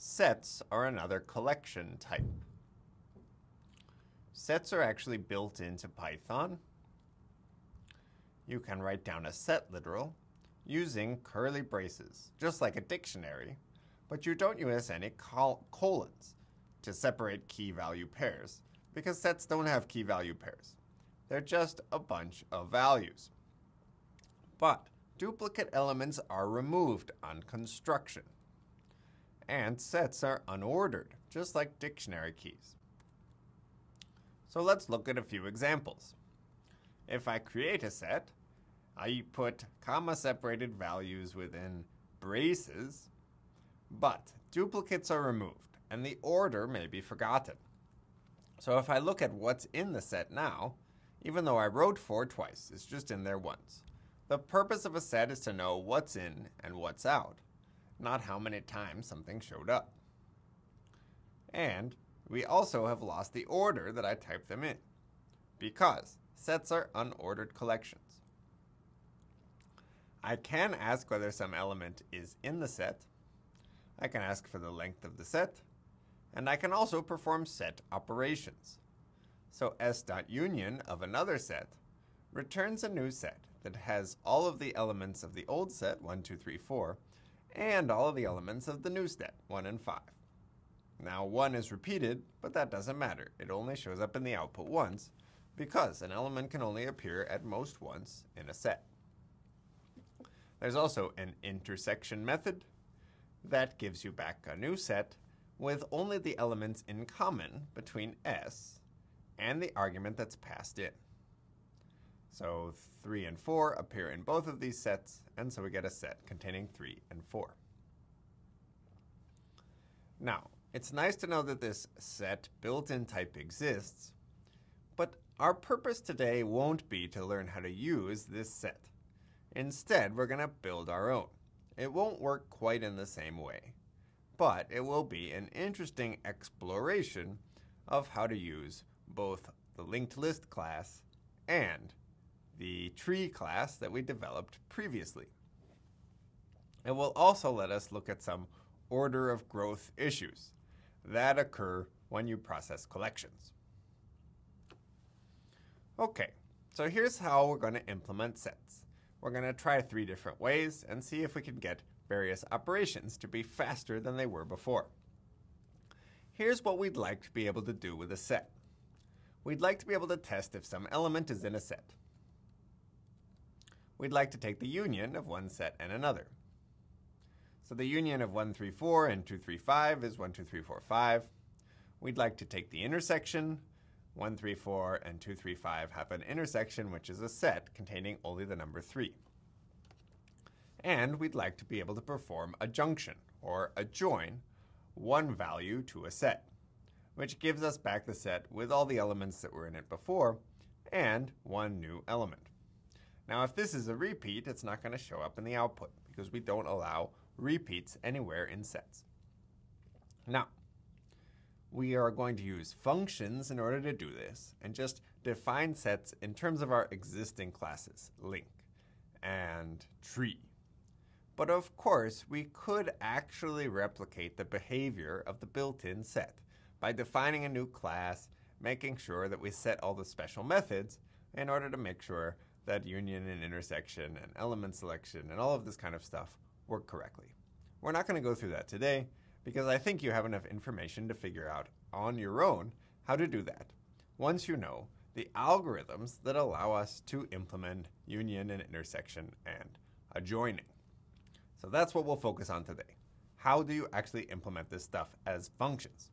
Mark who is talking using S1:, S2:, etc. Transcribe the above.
S1: Sets are another collection type. Sets are actually built into Python. You can write down a set literal using curly braces, just like a dictionary, but you don't use any colons to separate key-value pairs, because sets don't have key-value pairs. They're just a bunch of values. But duplicate elements are removed on construction. And sets are unordered, just like dictionary keys. So let's look at a few examples. If I create a set, I put comma-separated values within braces, but duplicates are removed, and the order may be forgotten. So if I look at what's in the set now, even though I wrote 4 twice, it's just in there once. The purpose of a set is to know what's in and what's out, not how many times something showed up. And we also have lost the order that I typed them in, because sets are unordered collections. I can ask whether some element is in the set. I can ask for the length of the set, and I can also perform set operations. So s.union of another set returns a new set that has all of the elements of the old set, 1, 2, 3, 4, and all of the elements of the new set, 1 and 5. Now 1 is repeated, but that doesn't matter. It only shows up in the output once, because an element can only appear at most once in a set. There's also an intersection method that gives you back a new set with only the elements in common between S and the argument that's passed in. So 3 and 4 appear in both of these sets, and so we get a set containing 3 and 4. Now, it's nice to know that this set built-in type exists, but our purpose today won't be to learn how to use this set. Instead, we're going to build our own. It won't work quite in the same way, but it will be an interesting exploration of how to use both the linked list class and the tree class that we developed previously. It will also let us look at some order of growth issues that occur when you process collections. Okay, so here's how we're going to implement sets. We're going to try 3 different ways and see if we can get various operations to be faster than they were before. Here's what we'd like to be able to do with a set. We'd like to be able to test if some element is in a set. We'd like to take the union of one set and another. So the union of 1, 3, 4 and 2, 3, 5 is 1, 2, 3, 4, 5. We'd like to take the intersection. 1, 3, 4 and 2, 3, 5 have an intersection, which is a set containing only the number 3. And we'd like to be able to perform a junction, or a join, one value to a set, which gives us back the set with all the elements that were in it before, and one new element. Now, if this is a repeat, it's not going to show up in the output, because we don't allow repeats anywhere in sets. Now, we are going to use functions in order to do this, and just define sets in terms of our existing classes, link and tree. But of course, we could actually replicate the behavior of the built-in set by defining a new class, making sure that we set all the special methods in order to make sure that union and intersection and element selection and all of this kind of stuff work correctly. We're not going to go through that today, because I think you have enough information to figure out on your own how to do that once you know the algorithms that allow us to implement union and intersection and adjoining. So that's what we'll focus on today. How do you actually implement this stuff as functions?